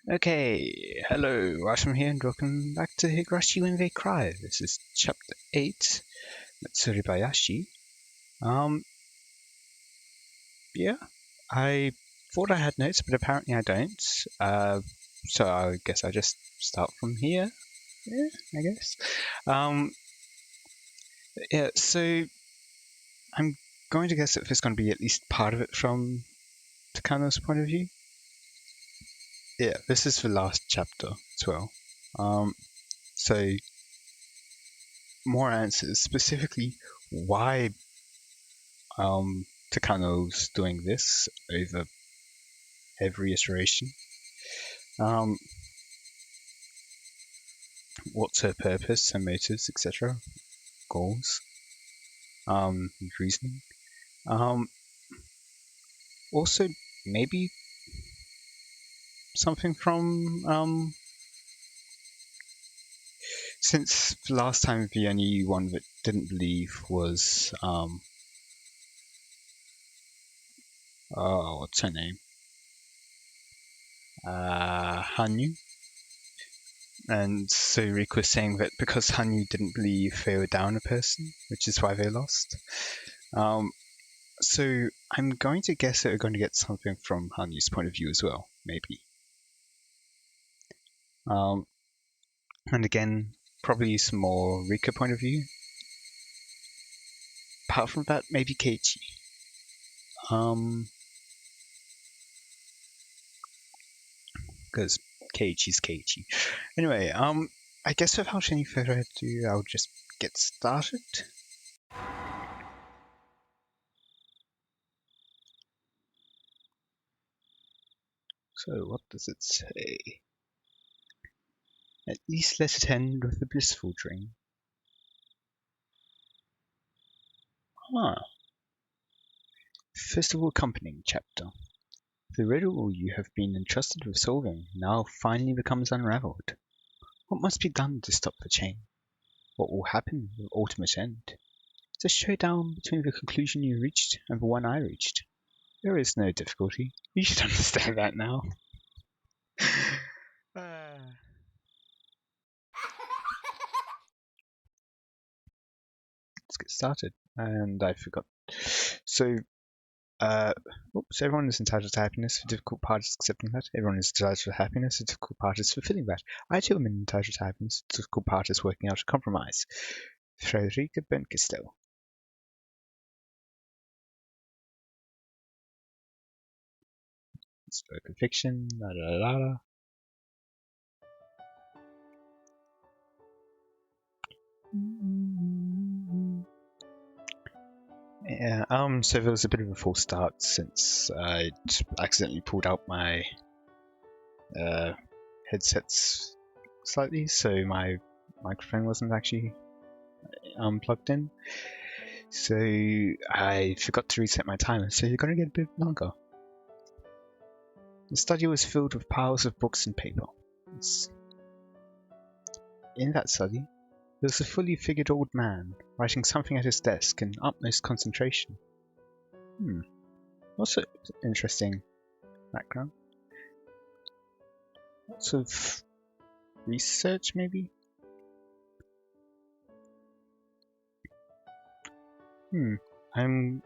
Okay, hello, Watem here, and welcome back to Higurashi When They Cry. This is Chapter 8, Matsuribayashi. Yeah, I thought I had notes, but apparently I don't. So I guess I just start from here. Yeah, I guess. Yeah, so I'm going to guess that there's going to be at least part of it from Takano's point of view. Yeah, this is the last chapter as well. So more answers, specifically why Takano's doing this over every iteration. What's her purpose, her motives, etc., goals, reasoning. Also, maybe something from since the last time the only one that didn't believe was what's her name? Hanyu. And so Riku was saying that because Hanyu didn't believe they were down a person, which is why they lost. So I'm going to guess that we're going to get something from Hanyu's point of view as well, maybe. And again, probably some more Rika point of view. Apart from that, maybe Keiichi. Because Keiichi's Keiichi. Anyway, I guess without any further ado, I'll just get started. So what does it say? At least let it end with a blissful dream. First of all, accompanying chapter. The riddle you have been entrusted with solving now finally becomes unravelled. What must be done to stop the chain? What will happen with ultimate end? It's a showdown between the conclusion you reached and the one I reached. There is no difficulty. You should understand that now. Let's get started. And I forgot. So, everyone is entitled to happiness. The difficult part is accepting that. Everyone is entitled to happiness. The difficult part is fulfilling that. I too am entitled to happiness. The difficult part is working out a compromise. Frederica Benkistel. Spoken fiction. La la la la. Yeah, so there was a bit of a false start since I accidentally pulled out my headsets slightly, so my microphone wasn't actually plugged in. So I forgot to reset my timer, so you're gonna get a bit longer. The study was filled with piles of books and paper. In that study, there was a fully figured old man writing something at his desk in utmost concentration. Also interesting background. Lots of research, maybe? I'm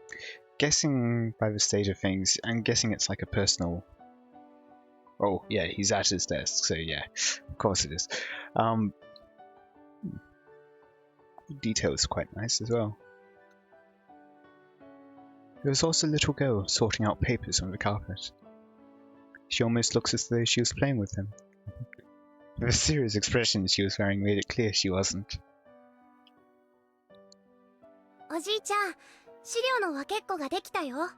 guessing by the state of things, I'm guessing it's like a personal... Oh, yeah, he's at his desk, so yeah, of course it is. The detail is quite nice as well. There was also a little girl sorting out papers on the carpet. She almost looks as though she was playing with them. The serious expression she was wearing made it clear she wasn't. おじいちゃん、資料の分けっこができたよ。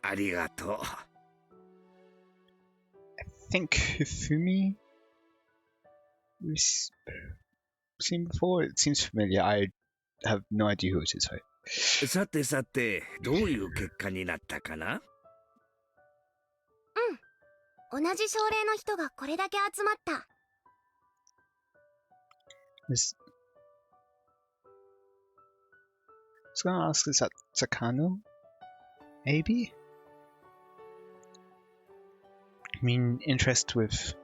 ありがとう。I think Hifumi we've seen before. It seems familiar. I have no idea who it is, though. さてさて、どういう結果になったかな？同じ症例の人がこれだけ集まった。I was going to ask, is that Sakano? Maybe? I mean, interest with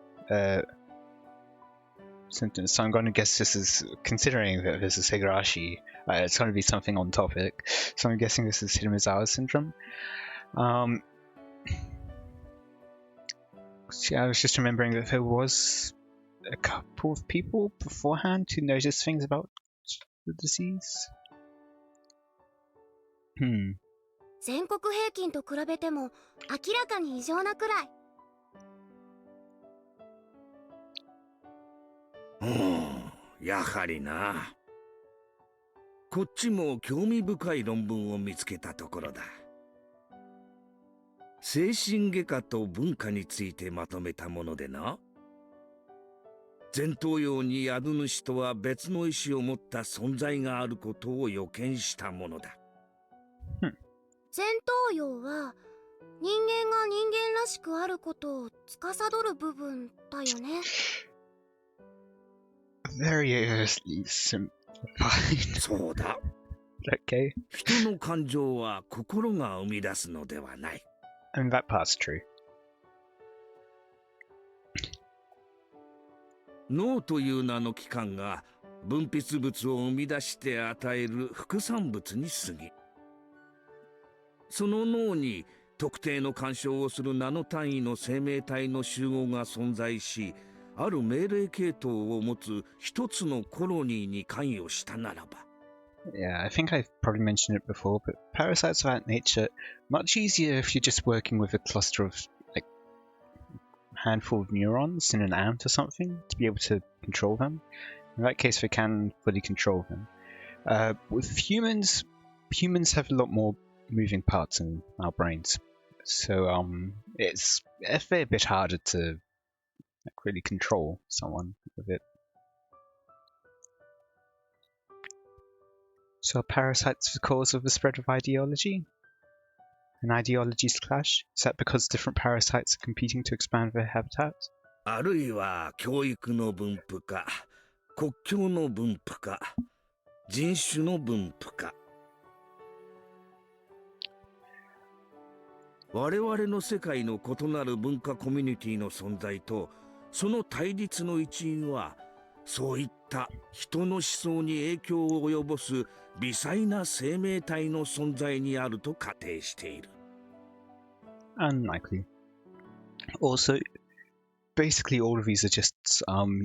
symptoms. So I'm going to guess this is, considering that this is Higurashi, it's going to be something on topic. So I'm guessing this is Hidemazawa syndrome. See, I was just remembering that there was a couple of people beforehand who noticed things about the disease. 全国平均と比べても明らかに異常なくらい。やはりな。こっちも興味深い論文を見つけたところだ。精神外科と文化についてまとめたものでな。前頭葉に宿主とは別の意志を持った存在があることを予見したものだ。前頭葉は人間が人間らしくあることを司る部分だよね。Very simplified. そうだ。Okay. 人の感情は心が生み出すのではない。I mean, that part's true. 脳という名の器官が分泌物を生み出して与える副産物に過ぎ、その脳に特定の干渉をするナノ単位の生命体の集合が存在し、ある命令系統を持つ一つのコロニーに関与したならば。Yeah, I think I've probably mentioned it before, but parasites of that nature, much easier if you're just working with a cluster of, like, handful of neurons in an ant or something to be able to control them. In that case, we can fully control them. With humans have a lot more moving parts in our brains, so it's a fair bit harder to really control someone with it. So are parasites the cause of the spread of ideology? And ideologies clash? Is that because different parasites are competing to expand their habitat? あるいは教育の分布か、国境の分布か、人種の分布か。我々の世界の異なる文化コミュニティの存在と、その対立の一因は、そういった人の思想に影響を及ぼす微細な生命体の存在にあると仮定している。Unlikely. Also, basically all of these are just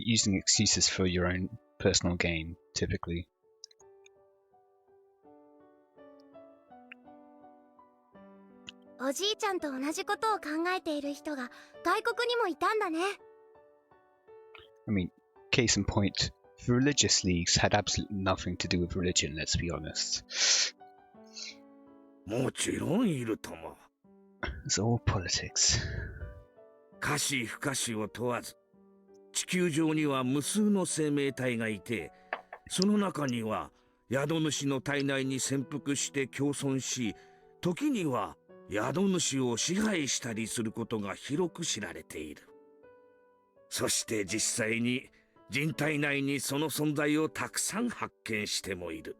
using excuses for your own personal gain, typically. おじいちゃんと同じことを考えている人が外国にもいたんだね。I mean, case in point, the religious leagues had absolutely nothing to do with religion, let's be honest. もちろんいるとも。It's all politics. 可視不可視を問わず、地球上には無数の生命体がいて、その中には宿主の体内に潜伏して共存し、時には宿主を支配したりすることが広く知られている。そして実際に人体内にその存在をたくさん発見してもいる。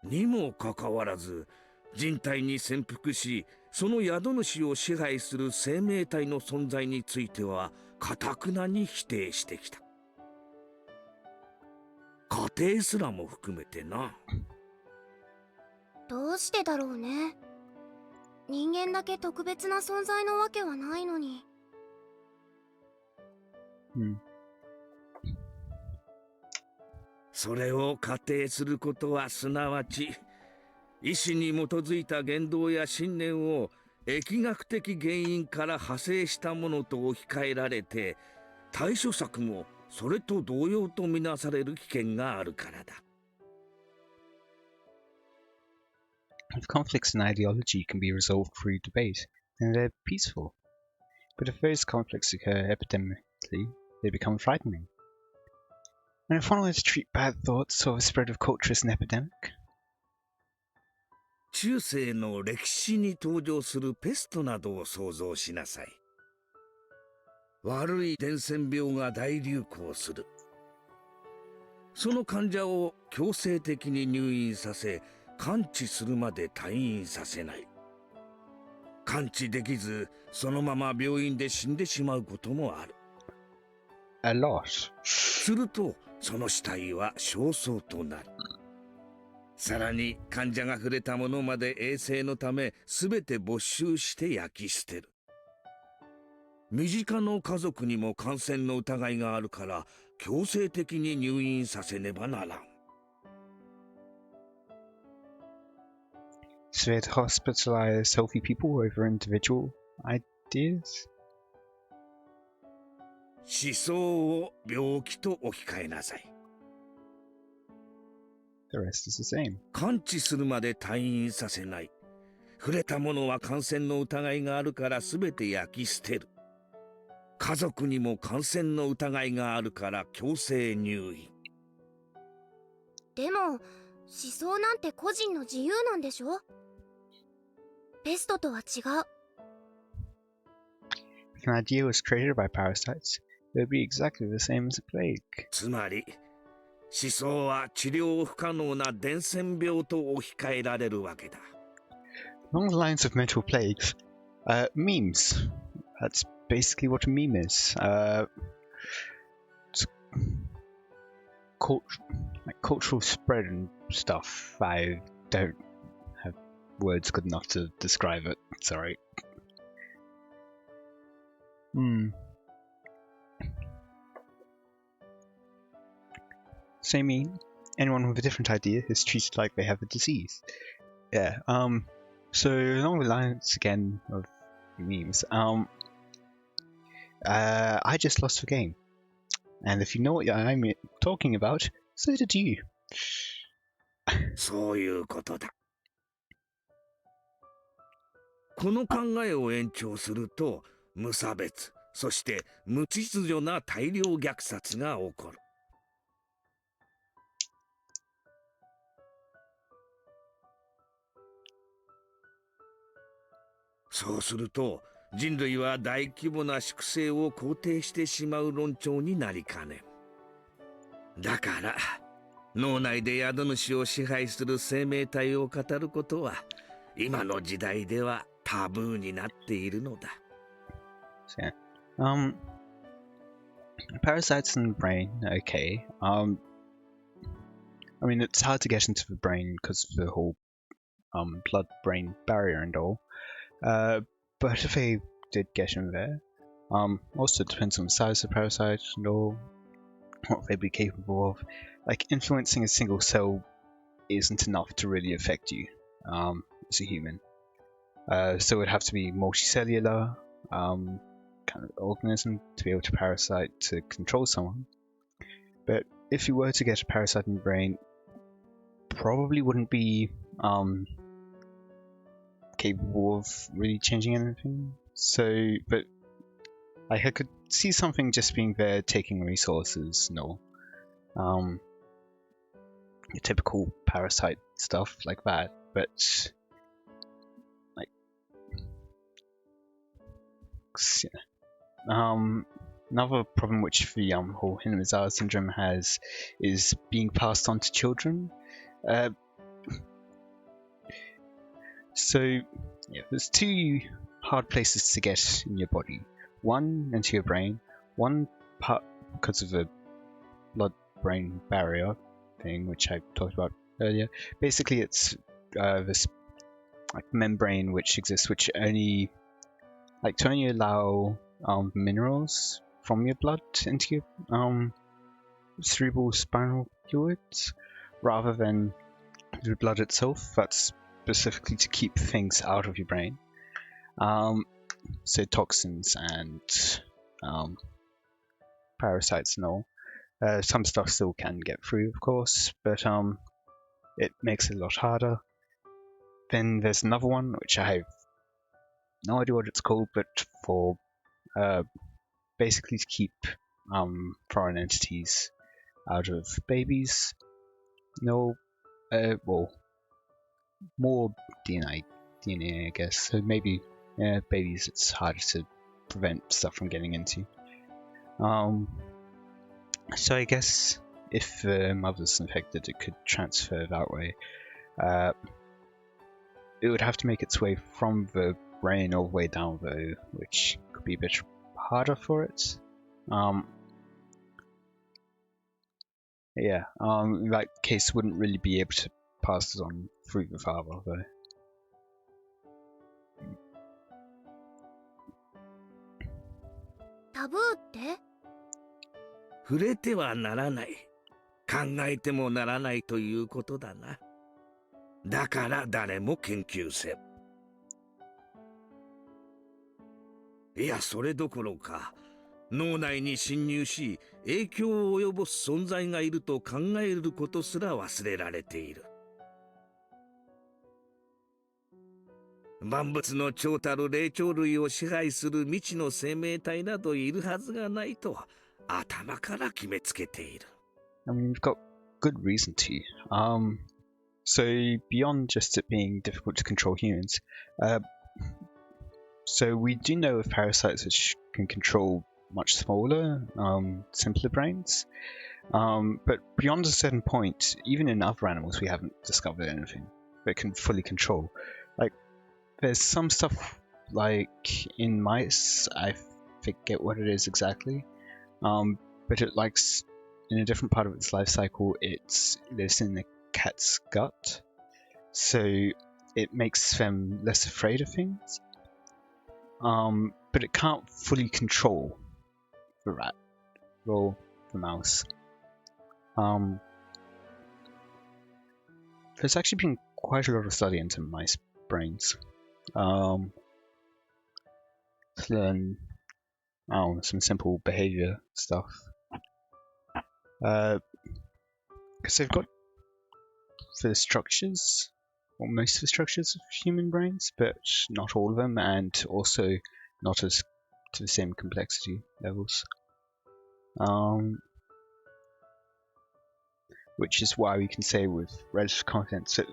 にもかかわらず、人体に潜伏し、その宿主を支配する生命体の存在については頑なに否定してきた。家庭すらも含めてな。どうしてだろうね。人間だけ特別な存在のわけはないのに。それを仮定することはすなわち、意志に基づいた言動や信念を疫学的原因から派生したものと置き換えられて、対処策もそれと同様とみなされる危険があるからだ。If conflicts in ideology can be resolved through debate, then they're peaceful. But if those conflicts occur epidemically, they become frightening. And if one were to treat bad thoughts or the spread of culture as an epidemic? 中世の歴史に登場するペストなどを想像しなさい。悪い伝染病が大流行する。その患者を強制的に入院させ、完治するまで退院させない。完治できず、そのまま病院で死んでしまうこともある。A lot. すると、その死体は焦燥となる。さらに患者が触れたものまで衛生のため全て没収して焼き捨てる。身近の家族にも感染の疑いがあるから強制的に入院させねばならん。So they'd hospitalize healthy people over individual ideas? 思想を病気と置き換えなさい。The rest is the same. 完治するまで退院させない。触れたものは感染の疑いがあるから全て焼き捨てる。家族にも感染の疑いがあるから強制入院。でも思想なんて個人の自由なんでしょ。ペストとは違う。If an idea was created by parasites, it would be exactly the same as a plague. つまり思想は治療不可能な伝染病と置き換えられるわけだ。Along the lines of mental plagues, memes. That's basically what a meme is. It's like cultural spread and stuff. I don't have words good enough to describe it. Sorry. So you mean anyone with a different idea is treated like they have a disease? Yeah. So along the lines again of memes, I just lost the game, and if you know what I'm talking about, so did you. そういうことだ。この考えを延長すると、無差別、そして無秩序な大量虐殺が起こる。そうすると、人類は大規模な粛清を肯定してしまう論調になりかねん。だから、脳内で宿主を支配する生命体を語ることは、今の時代ではタブーになっているのだ。So, yeah. Parasites in the brain, okay. I mean, it's hard to get into the brain because of the whole blood-brain barrier and all. But if they did get in there, also depends on the size of the parasite and all, what they'd be capable of. Like, influencing a single cell isn't enough to really affect you as a human. So it'd have to be multicellular kind of organism to be able to parasite to control someone. But if you were to get a parasite in the brain, probably wouldn't be capable of really changing anything. So, but like, I could see something just being there taking resources, no. Your typical parasite stuff like that, but like, another problem which the whole Higurashi syndrome has is being passed on to children. So, yeah, there's two hard places to get in your body. One into your brain, one part because of the blood-brain barrier thing, which I talked about earlier. Basically, it's this like membrane which exists, which only to only allow minerals from your blood into your cerebral spinal fluids, rather than the blood itself. That's specifically to keep things out of your brain. So toxins and parasites and all. Some stuff still can get through, of course, but it makes it a lot harder. Then there's another one, which I have no idea what it's called, but for basically to keep foreign entities out of babies. Well, more DNA, I guess. So maybe, babies, it's harder to prevent stuff from getting into. So I guess if the mother's infected, it could transfer that way. It would have to make its way from the brain all the way down, though, which could be a bit harder for it. In that case, wouldn't really be able to pass it on through the father, though. タブーって？触れてはならない。考えてもならないということだな。だから誰も研究せん。いや、それどころか、脳内に侵入し、影響を及ぼす存在がいると考えることすら忘れられている。万物の長たる霊長類を支配する未知の生命体などいるはずがないと頭から決めつけている。I mean, you've got good reason to. So beyond just it being difficult to control humans, so we do know of parasites which can control much smaller, simpler brains. But beyond a certain point, even in other animals, we haven't discovered anything that can fully control. Like, there's some stuff like in mice, I forget what it is exactly, but it likes in a different part of its life cycle, it lives in the cat's gut, so it makes them less afraid of things. But it can't fully control the rat or the mouse. There's actually been quite a lot of study into mice brains. To learn some simple behavior stuff. Because they've got the structures, or most of the structures of human brains, but not all of them, and also not as to the same complexity levels. Which is why we can say with relative confidence that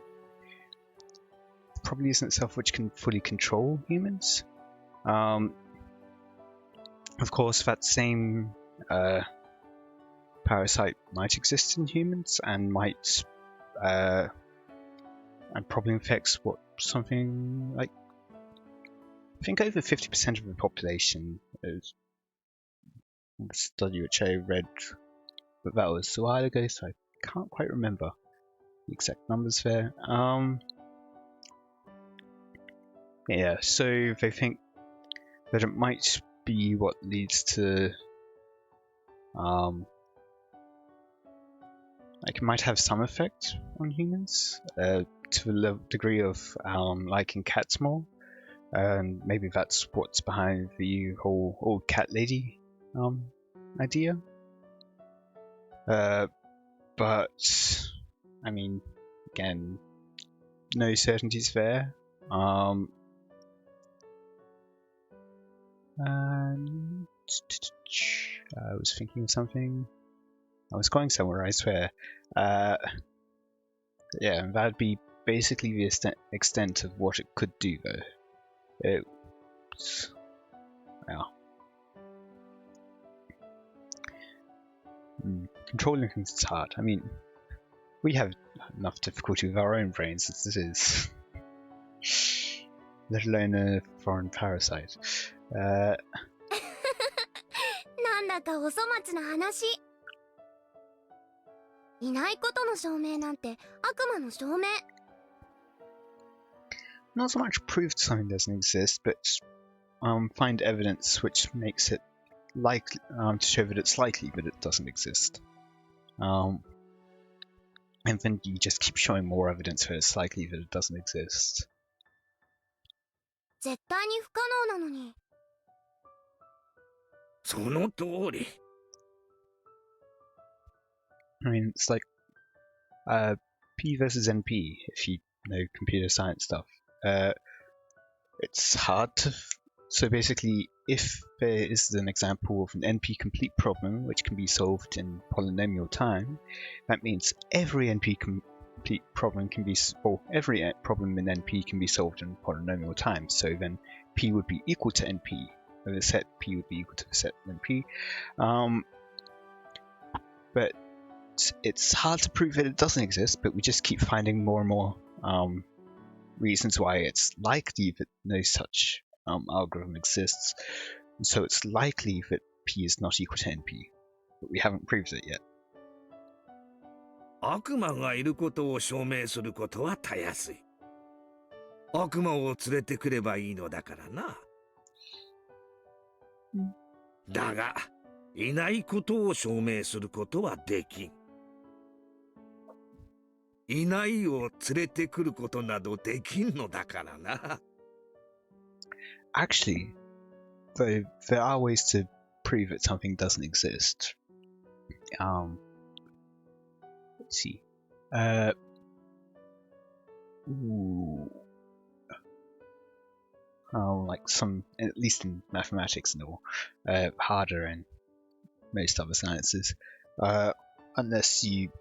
probably isn't itself which can fully control humans. Of course, that same parasite might exist in humans and might and probably infects something like, I think over 50% of the population. Is a study which I read, but that was a while ago, so I can't quite remember the exact numbers there. Yeah, so they think that it might be what leads to like it might have some effect on humans to the degree of liking cats more, and maybe that's what's behind the whole old cat lady idea. But I mean, again, no certainties there. And I was thinking of something. I was going somewhere, I swear. Yeah, that'd be basically the extent of what it could do, though. Controlling things is hard. I mean, we have enough difficulty with our own brains as it is. Let alone a foreign parasite. なんだかお粗末な話。いないことの証明なんて悪魔の証明。Not so much prove something doesn't exist, but find evidence which makes it likely to show that it's likely that it doesn't exist. And then you just keep showing more evidence that it's likely that it doesn't exist. 絶対に不可能なのに。その通り。I mean, it's like P versus NP, if you know computer science stuff. It's hard to... So basically, if there is an example of an NP-complete problem which can be solved in polynomial time, that means every NP-complete problem can be... or every problem in NP can be solved in polynomial time. So then P would be equal to NP. The set P would be equal to the set NP. But it's hard to prove that it doesn't exist, but we just keep finding more and more reasons why it's likely that no such algorithm exists. And so it's likely that P is not equal to NP, but we haven't proved it yet. 悪魔がいることを証明することはたやすい。悪魔を連れてくればいいのだからな。だが、いないことを証明することはできん。いないを連れてくることなどできんのだからな。Actually, though, there are ways to prove that something doesn't exist. Let's see. Like some, at least in mathematics and all, harder in most other sciences. Unless you,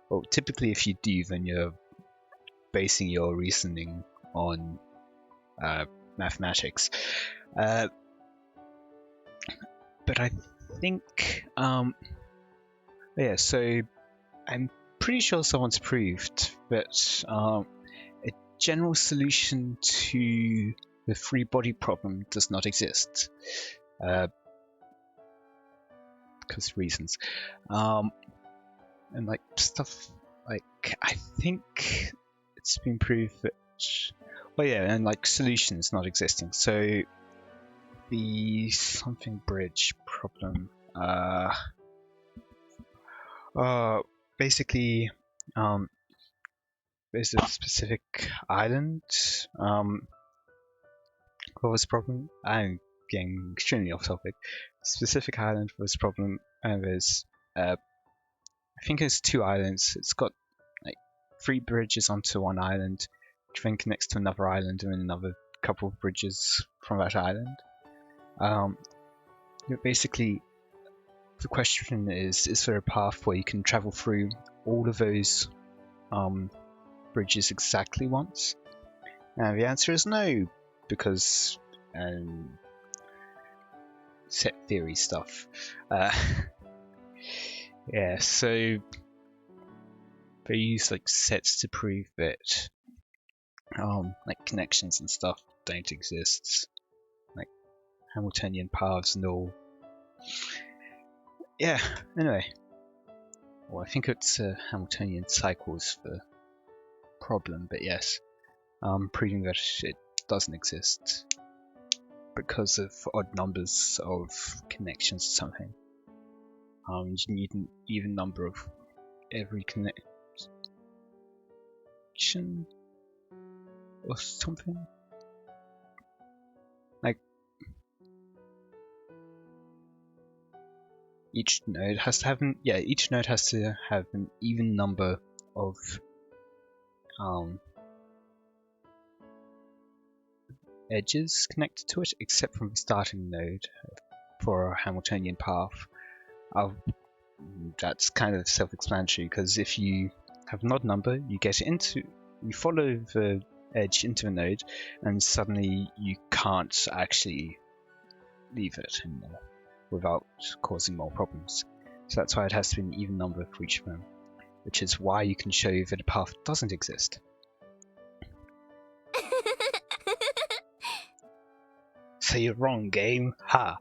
well, typically if you do, then you're basing your reasoning on mathematics. But I think, yeah, so I'm pretty sure someone's proved that a general solution to the free body problem does not exist. Because reasons. And like stuff like, I think it's been proved that, well, yeah, and like solutions not existing. So the something bridge problem, basically, there's a specific island, for this problem. I'm getting extremely off topic. Specific island for this problem, and there's, I think there's 2 islands. It's got like 3 bridges onto one island, which then connects to another island and another couple of bridges from that island. Basically, the question is there a path where you can travel through all of those bridges exactly once? And the answer is no, because set theory stuff. Yeah, so they use like sets to prove that like connections and stuff don't exist, like Hamiltonian paths and all. Yeah, anyway. Well, I think it's Hamiltonian cycles for problem, but yes, proving that it doesn't exist because of odd numbers of connections to something. You need an even number of every connection or something. Like each node has to have an even number of edges connected to it, except from the starting node for a Hamiltonian path. That's kind of self-explanatory, because if you have an odd number, you follow the edge into the node, and suddenly you can't actually leave it anymore without causing more problems. So that's why it has to be an even number for each of them, which is why you can show that a path doesn't exist. So you're wrong, game. Ha!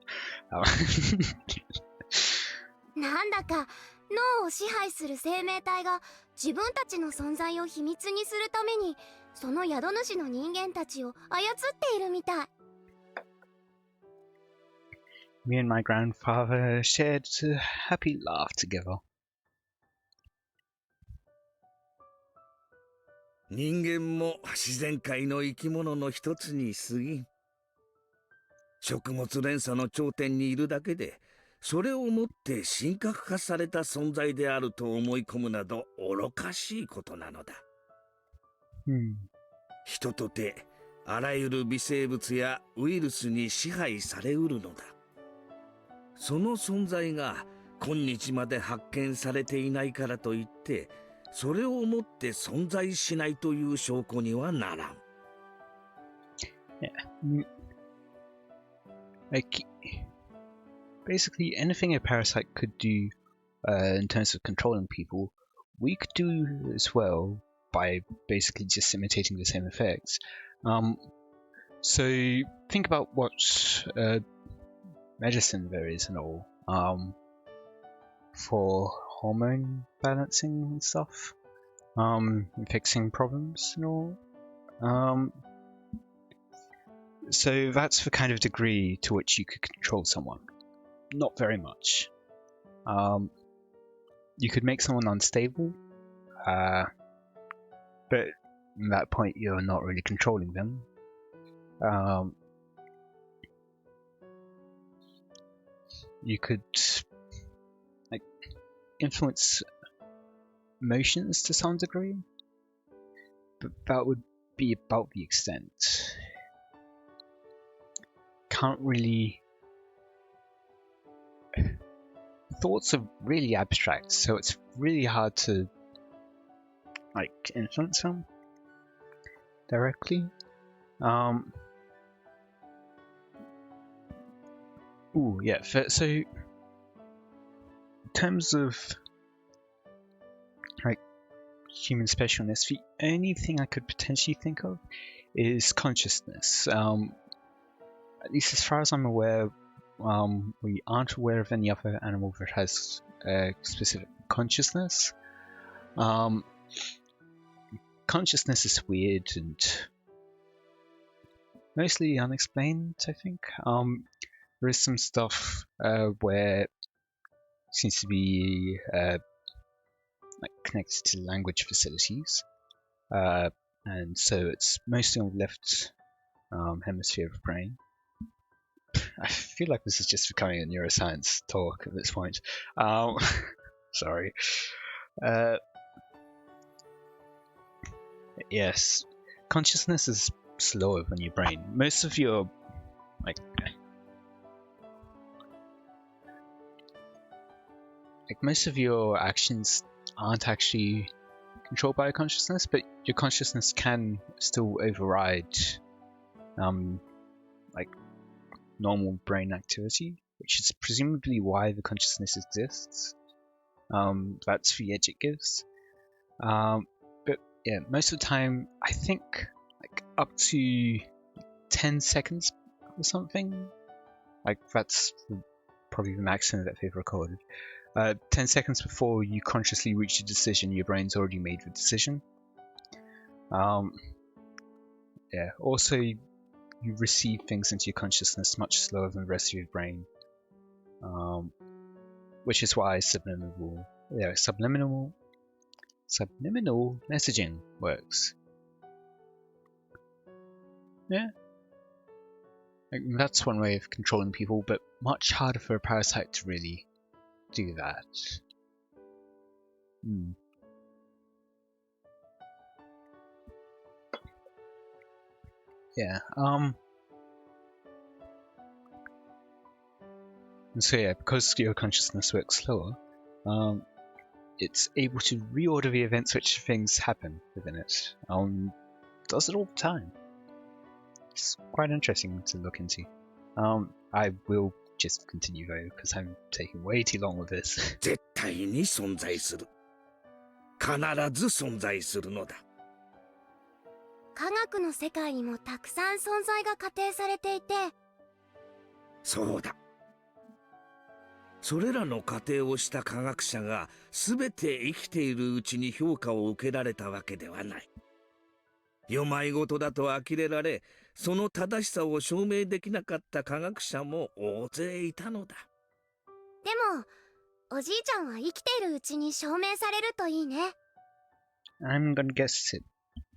なんだか脳を支配する生命体が自分たちの存在を秘密にするためにその宿主の人間たちを操っているみたい。Me and my grandfather shared a happy laugh together. 人間も自然界の生き物の一つに過ぎん。食物連鎖の頂点にいるだけで、それをもって神格化された存在であると思い込むなど愚かしいことなのだ。人とてあらゆる微生物やウイルスに支配されうるのだ。その存在が今日まで発見されていないからといって、それをもって存在しないという証拠にはならん。Like, basically anything a parasite could do in terms of controlling people, we could do as well by basically just imitating the same effects. So think about what medicine there is and all for hormone balancing and stuff, fixing problems and all. So that's the kind of degree to which you could control someone. Not very much. You could make someone unstable, but at that point you're not really controlling them. You could like influence emotions to some degree, but that would be about the extent. Can't really. Thoughts are really abstract, so it's really hard to like influence them directly. So in terms of like human specialness, the only thing I could potentially think of is consciousness. At least as far as I'm aware, we aren't aware of any other animal that has a specific consciousness. Consciousness is weird and mostly unexplained, I think. There is some stuff where it seems to be like connected to language facilities, and so it's mostly on the left hemisphere of the brain. I feel like this is just becoming a neuroscience talk at this point. Sorry. Yes, consciousness is slower than your brain. Most of your most of your actions aren't actually controlled by your consciousness, but your consciousness can still override like normal brain activity, which is presumably why the consciousness exists. That's the edge it gives. But yeah, most of the time, I think like up to 10 seconds or something. Like that's probably the maximum that they've recorded. 10 seconds before you consciously reach a decision, your brain's already made the decision. Also, you receive things into your consciousness much slower than the rest of your brain, which is why subliminal messaging works. Yeah, that's one way of controlling people, but much harder for a parasite to really do that. Yeah. And so yeah, because your consciousness works slower, it's able to reorder the events which things happen within it. Does it all the time. It's quite interesting to look into. I will just continue though, because I'm taking way too long with this. 絶対に存在する。必ず存在するのだ。科学の世界にもたくさん存在が仮定されていて。そうだ。それらの仮定をした科学者が全て生きているうちに評価を受けられたわけではない。世まいごとだと呆れられ、その正しさを証明できなかった科学者も大勢いたのだ。でも、おじいちゃんは生きているうちに証明されるといいね。I'm gonna guess it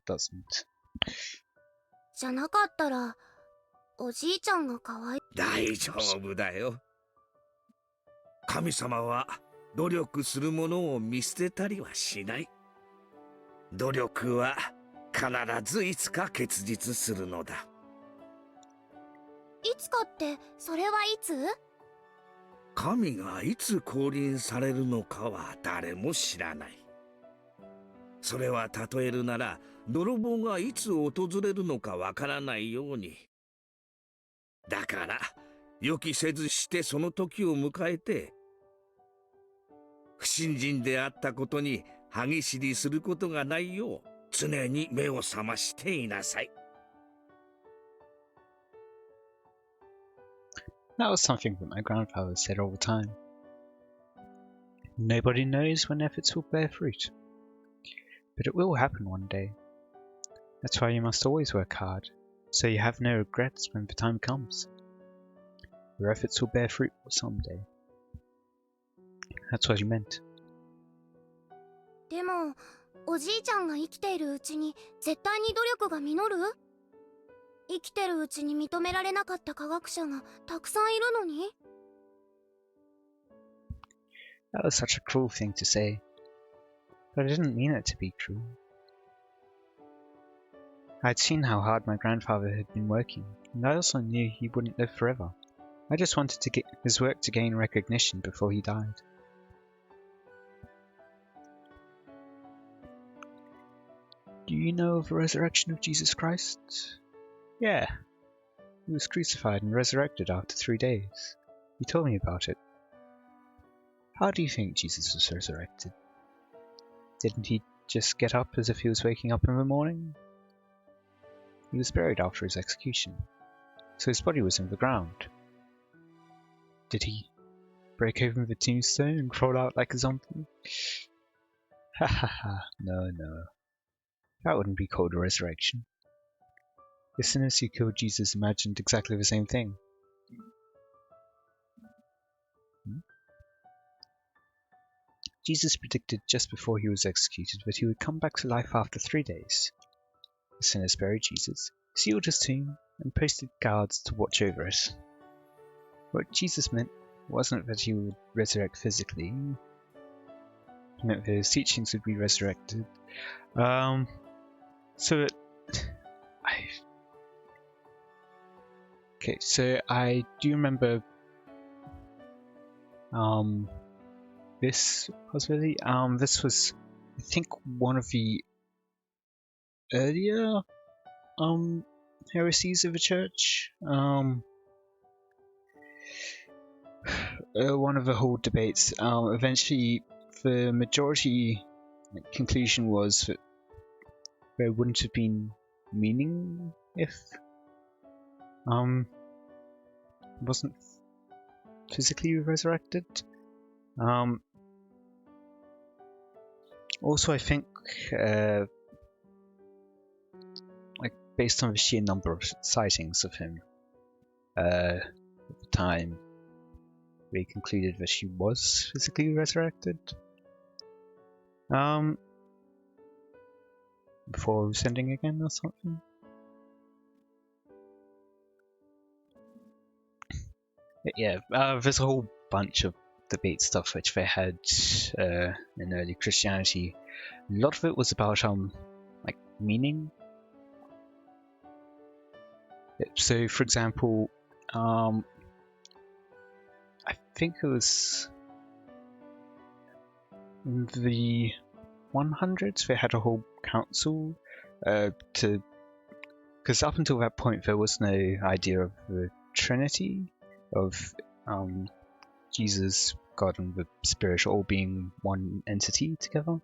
doesn't. じゃなかったら、おじいちゃんがかわい。大丈夫だよ。神様は努力する者を見捨てたりはしない。努力は必ずいつか結実するのだ。いつかってそれはいつ？神がいつ降臨されるのかは誰も知らない。それは例えるなら泥棒がいつ訪れるのかわからないように。だから予期せずしてその時を迎えて、不信心であったことに歯ぎしりすることがないよう常に目を覚ましていなさい。That was something that my grandfather said all the time. Nobody knows when efforts will bear fruit. But it will happen one day. That's why you must always work hard, so you have no regrets when the time comes. Your efforts will bear fruit someday. That's what you meant. でもおじいちゃんが生きているうちに絶対に努力が実る？生きてるうちに認められなかった科学者がたくさんいるのに？ That was such a cruel thing to say. But I didn't mean it to be cruel. I'd seen how hard my grandfather had been working, and I also knew he wouldn't live forever. I just wanted to get his work to gain recognition before he died. Do you know of the resurrection of Jesus Christ? Yeah. He was crucified and resurrected after 3 days. He told me about it. How do you think Jesus was resurrected? Didn't he just get up as if he was waking up in the morning? He was buried after his execution, so his body was in the ground. Did he break open the tombstone and crawl out like a zombie? Ha ha ha, no. That wouldn't be called a resurrection. The sinners who killed Jesus imagined exactly the same thing. Jesus predicted just before he was executed that he would come back to life after 3 days. The sinners buried Jesus, sealed his tomb, and posted guards to watch over it. What Jesus meant wasn't that he would resurrect physically. He meant that his teachings would be resurrected. So I do remember this possibility. This was, I think, one of the earlier heresies of the church. One of the whole debates. Eventually, the majority conclusion was that there wouldn't have been meaning if wasn't physically resurrected. Also, I think based on the sheer number of sightings of him at the time, they concluded that he was physically resurrected before ascending again or something. But yeah, there's a whole bunch of debate stuff which they had in early Christianity. A lot of it was about meaning. So, for example, I think it was in the 100s they had a whole council because up until that point there was no idea of the Trinity, of Jesus, God, and the Spirit all being one entity together.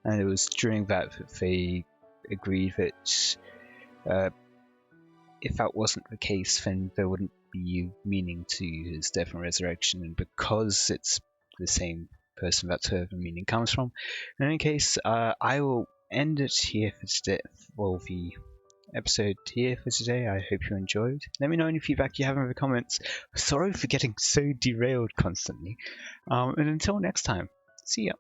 And it was during that they agreed that if that wasn't the case, then there wouldn't be meaning to his death and resurrection. And because it's the same person, that's where the meaning comes from. In any case, I will end it here for today. Well, the episode here for today. I hope you enjoyed. Let me know any feedback you have in the comments. Sorry for getting so derailed constantly. And until next time, see ya.